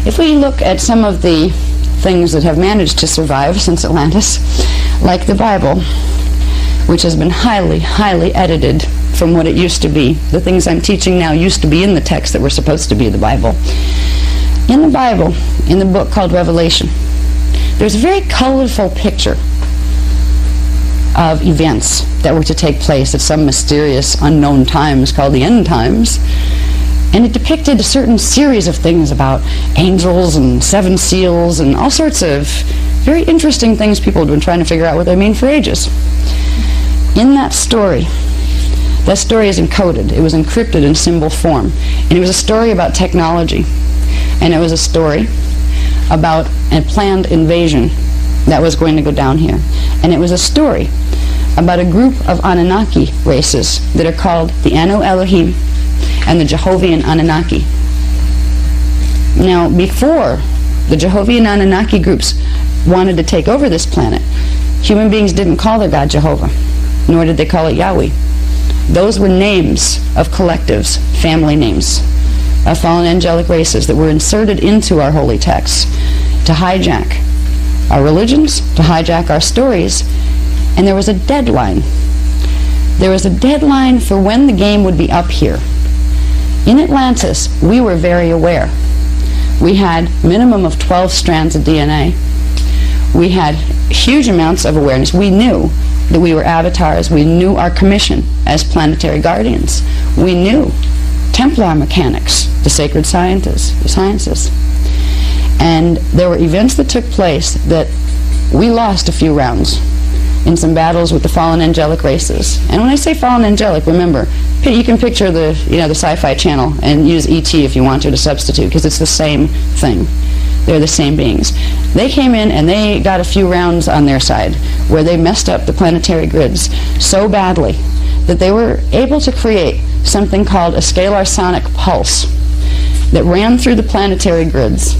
If we look at some of the things that have managed to survive since Atlantis, like the Bible, which has been highly, highly edited from what it used to be. The things I'm teaching now used to be in the text that were supposed to be the Bible. In the Bible, in the book called Revelation, there's a very colorful picture of events that were to take place at some mysterious, unknown times called the end times. And it depicted a certain series of things about angels and seven seals and all sorts of very interesting things people have been trying to figure out what they mean for ages. In that story is encoded. It was encrypted in symbol form. And it was a story about technology. And it was a story about a planned invasion that was going to go down here. And it was a story about a group of Anunaki races that are called the Anu Elohim and the Jehovian Anunaki. Now, before the Jehovian Anunnaki groups wanted to take over this planet, human beings didn't call their God Jehovah, nor did they call it Yahweh. Those were names of collectives, family names, of fallen angelic races that were inserted into our holy texts to hijack our religions, to hijack our stories, and there was a deadline. There was a deadline for when the game would be up here. In Atlantis, we were very aware. We had minimum of 12 strands of DNA. We had huge amounts of awareness. We knew that we were avatars. We knew our commission as planetary guardians. We knew Templar mechanics, the sacred sciences. And there were events that took place that we lost a few rounds in some battles with the fallen angelic races. And when I say fallen angelic, remember, you can picture the Sci-Fi Channel and use E.T. if you want to substitute, because it's the same thing. They're the same beings. They came in and they got a few rounds on their side where they messed up the planetary grids so badly that they were able to create something called a scalar sonic pulse that ran through the planetary grids.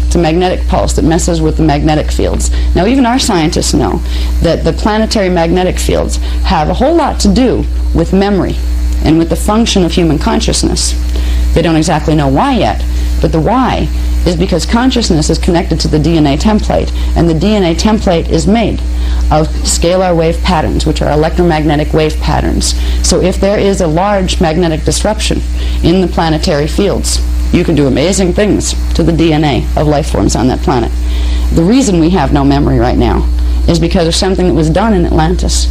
It's a magnetic pulse that messes with the magnetic fields. Now, even our scientists know that the planetary magnetic fields have a whole lot to do with memory and with the function of human consciousness. They don't exactly know why yet, but the why is because consciousness is connected to the DNA template, and the DNA template is made of scalar wave patterns, which are electromagnetic wave patterns. So if there is a large magnetic disruption in the planetary fields, you can do amazing things to the DNA of life forms on that planet. The reason we have no memory right now is because of something that was done in Atlantis.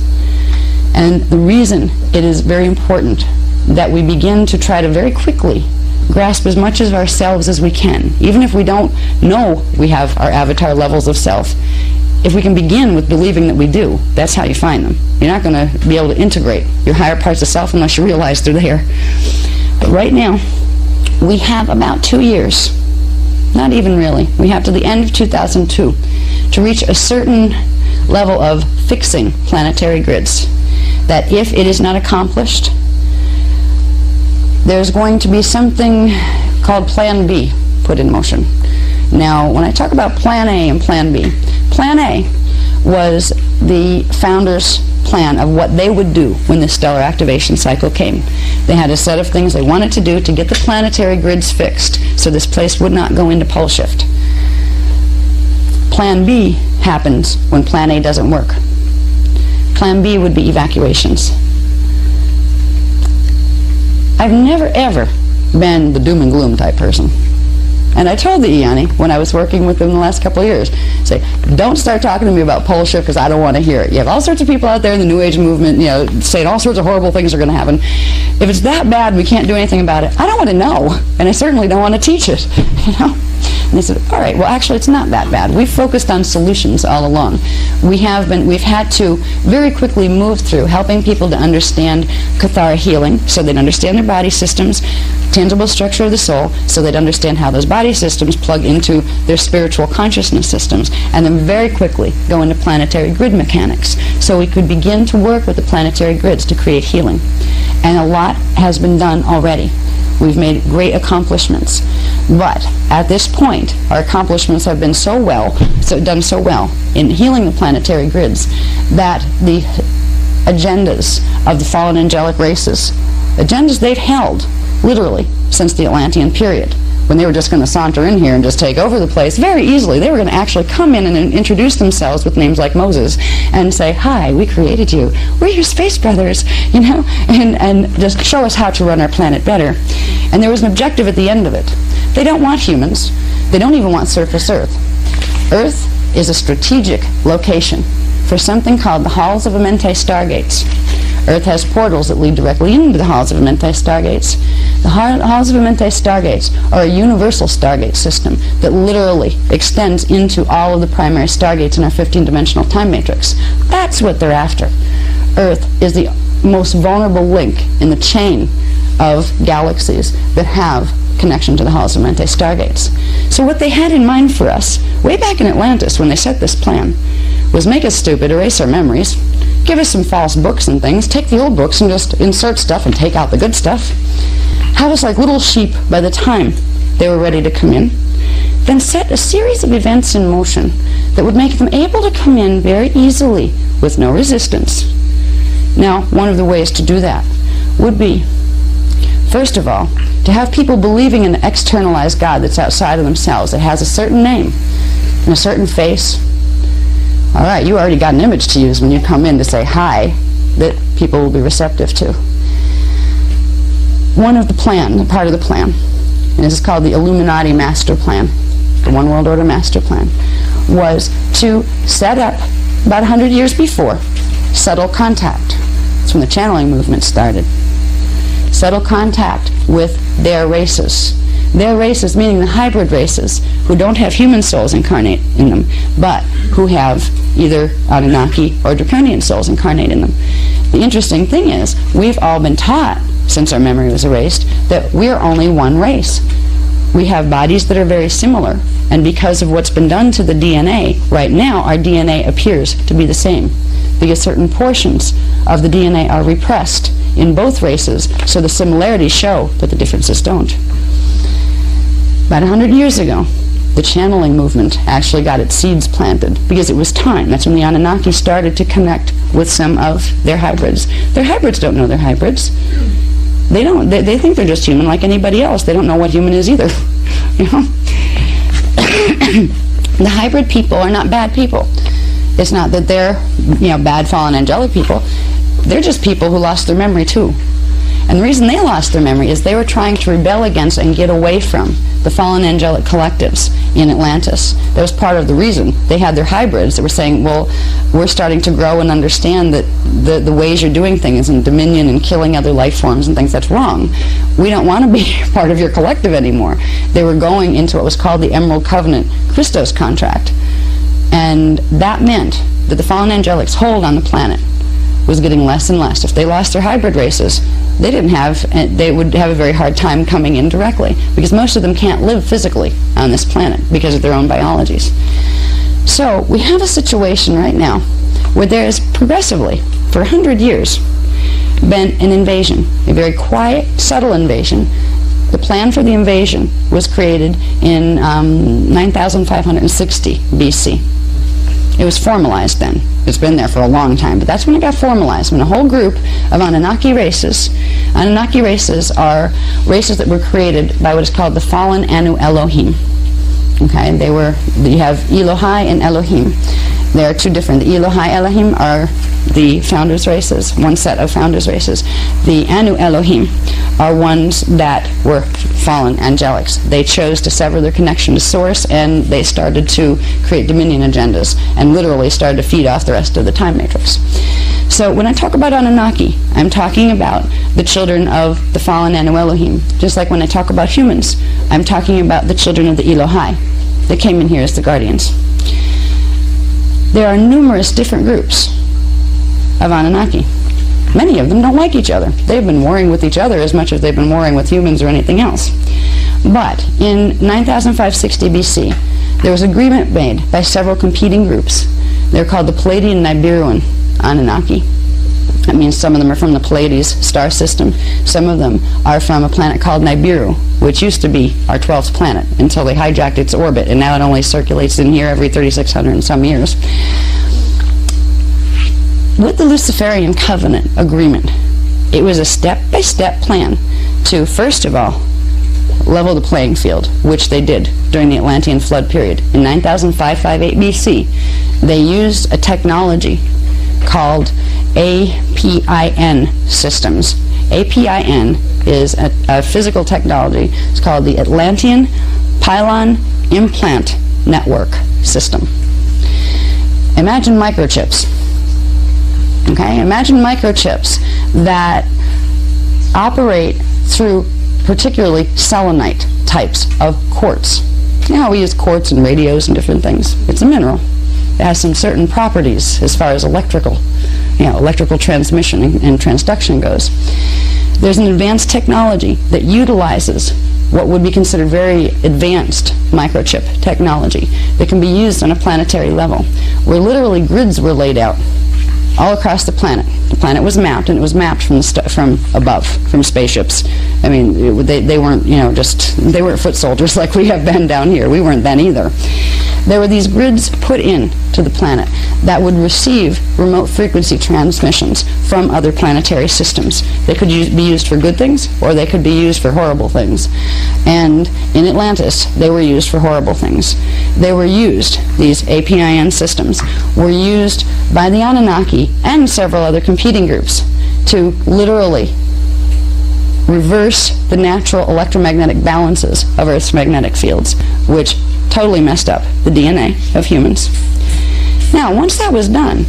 And the reason it is very important that we begin to try to very quickly grasp as much of ourselves as we can, even if we don't know we have our avatar levels of self. If we can begin with believing that we do, that's how you find them. You're not going to be able to integrate your higher parts of self unless you realize they're there. But right now, we have about 2 years, not even really, we have to the end of 2002 to reach a certain level of fixing planetary grids, that if it is not accomplished, there's going to be something called Plan B put in motion. Now, when I talk about Plan A and Plan B, Plan A was the founders' plan of what they would do when the stellar activation cycle came. They had a set of things they wanted to do to get the planetary grids fixed so this place would not go into pole shift. Plan B happens when Plan A doesn't work. Plan B would be evacuations. I've never ever been the doom and gloom type person. And I told the Iani when I was working with them the last couple of years, say, don't start talking to me about pole shift because I don't want to hear it. You have all sorts of people out there in the New Age movement, saying all sorts of horrible things are going to happen. If it's that bad, we can't do anything about it. I don't want to know, and I certainly don't want to teach it, And they said, all right, well, actually, it's not that bad. We've focused on solutions all along. We've had to very quickly move through helping people to understand Kathara healing, so they'd understand their body systems, tangible structure of the soul, so they'd understand how those body systems plug into their spiritual consciousness systems, and then very quickly go into planetary grid mechanics, so we could begin to work with the planetary grids to create healing. And a lot has been done already. We've made great accomplishments. But at this point, our accomplishments have been done so well in healing the planetary grids that the agendas of the fallen angelic races, agendas they've held literally since the Atlantean period, when they were just going to saunter in here and just take over the place very easily. They were going to actually come in and introduce themselves with names like Moses and say, "Hi, we created you. We're your space brothers," you know, and just show us how to run our planet better. And there was an objective at the end of it. They don't want humans. They don't even want surface Earth. Earth is a strategic location for something called the Halls of Amente Stargates. Earth has portals that lead directly into the Halls of Amente Stargates. The Halls of Amente Stargates are a universal stargate system that literally extends into all of the primary stargates in our 15-dimensional time matrix. That's what they're after. Earth is the most vulnerable link in the chain of galaxies that have connection to the Halls of Mente Stargates. So what they had in mind for us, way back in Atlantis when they set this plan, was make us stupid, erase our memories, give us some false books and things, take the old books and just insert stuff and take out the good stuff, have us like little sheep by the time they were ready to come in, then set a series of events in motion that would make them able to come in very easily with no resistance. Now, one of the ways to do that would be, first of all, to have people believing in an externalized God that's outside of themselves, that has a certain name and a certain face. All right, you already got an image to use when you come in to say hi that people will be receptive to. One of the plan, part of the plan, and this is called the Illuminati Master Plan, the One World Order Master Plan, was to set up, about 100 years before, subtle contact. That's when the channeling movement started. Subtle contact with their races. Their races, meaning the hybrid races, who don't have human souls incarnate in them, but who have either Anunnaki or Draconian souls incarnate in them. The interesting thing is, we've all been taught, since our memory was erased, that we're only one race. We have bodies that are very similar, and because of what's been done to the DNA, right now our DNA appears to be the same, because certain portions of the DNA are repressed in both races, so the similarities show, but the differences don't. About 100 years ago, the channeling movement actually got its seeds planted because it was time. That's when the Anunnaki started to connect with some of their hybrids. Their hybrids don't know they're hybrids. They don't. They think they're just human like anybody else. They don't know what human is either. You know? The hybrid people are not bad people. It's not that they're, bad fallen angelic people. They're just people who lost their memory too. And the reason they lost their memory is they were trying to rebel against and get away from the fallen angelic collectives in Atlantis. That was part of the reason. They had their hybrids that were saying, well, we're starting to grow and understand that the ways you're doing things and dominion and killing other life forms and things, that's wrong. We don't want to be part of your collective anymore. They were going into what was called the Emerald Covenant Christos contract. And that meant that the fallen angelics' hold on the planet was getting less and less. If they lost their hybrid races, they would have a very hard time coming in directly, because most of them can't live physically on this planet because of their own biologies. So we have a situation right now where there is progressively, for 100 years, been an invasion, a very quiet, subtle invasion. The plan for the invasion was created in 9560 BC. It was formalized then. It's been there for a long time, but that's when it got formalized, when a whole group of Anunnaki races are races that were created by what is called the fallen Anu Elohim. Okay, you have Elohai and Elohim. They are two different. The Elohai Elohim are the founders' races, one set of founders' races. The Anu Elohim are ones that were fallen angelics. They chose to sever their connection to Source, and they started to create dominion agendas and literally started to feed off the rest of the time matrix. So when I talk about Anunnaki, I'm talking about the children of the fallen Anu Elohim. Just like when I talk about humans, I'm talking about the children of the Elohai that came in here as the guardians. There are numerous different groups of Anunnaki. Many of them don't like each other. They've been warring with each other as much as they've been warring with humans or anything else. But in 9560 BC, there was agreement made by several competing groups. They're called the Palladian Nibiruan Anunnaki. That means some of them are from the Pleiades star system. Some of them are from a planet called Nibiru, which used to be our 12th planet until they hijacked its orbit, and now it only circulates in here every 3,600 and some years. With the Luciferian Covenant agreement, it was a step-by-step plan to, first of all, level the playing field, which they did during the Atlantean flood period. In 9558 BC, they used a technology called APIN systems. APIN is a physical technology. It's called the Atlantean Pylon Implant Network System. Imagine microchips. Okay, imagine microchips that operate through particularly selenite types of quartz. You know how we use quartz in radios and different things? It's a mineral. It has some certain properties as far as electrical transmission and transduction goes. There's an advanced technology that utilizes what would be considered very advanced microchip technology that can be used on a planetary level, where literally grids were laid out all across the planet. The planet was mapped, and it was mapped from above, from spaceships. I mean, they weren't, they weren't foot soldiers like we have been down here. We weren't then either. There were these grids put in to the planet that would receive remote frequency transmissions from other planetary systems. They could be used for good things, or they could be used for horrible things. And in Atlantis, they were used for horrible things. They were used, these APIN systems, were used by the Anunaki and several other competing groups to literally reverse the natural electromagnetic balances of Earth's magnetic fields, which totally messed up the DNA of humans. Now, once that was done,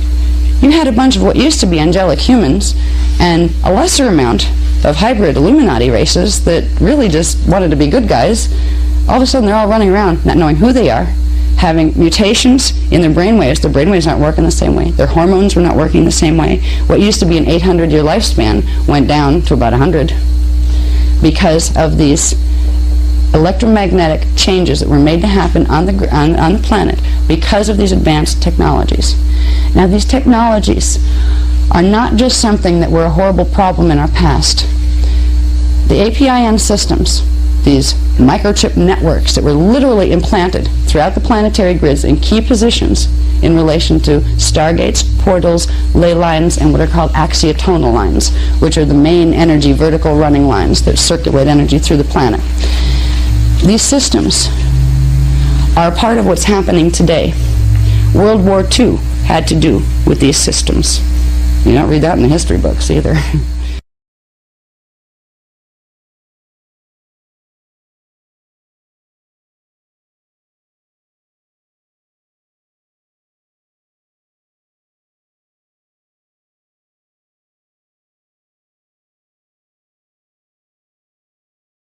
you had a bunch of what used to be angelic humans and a lesser amount of hybrid Illuminati races that really just wanted to be good guys. All of a sudden, they're all running around not knowing who they are, having mutations in their brainwaves. Their brainwaves aren't working the same way. Their hormones were not working the same way. What used to be an 800-year lifespan went down to about 100 because of these electromagnetic changes that were made to happen on the planet because of these advanced technologies. Now, these technologies are not just something that were a horrible problem in our past. The APIN systems, these microchip networks that were literally implanted throughout the planetary grids in key positions in relation to stargates, portals, ley lines, and what are called axiotonal lines, which are the main energy vertical running lines that circulate energy through the planet. These systems are a part of what's happening today. World War II had to do with these systems. You don't read that in the history books either.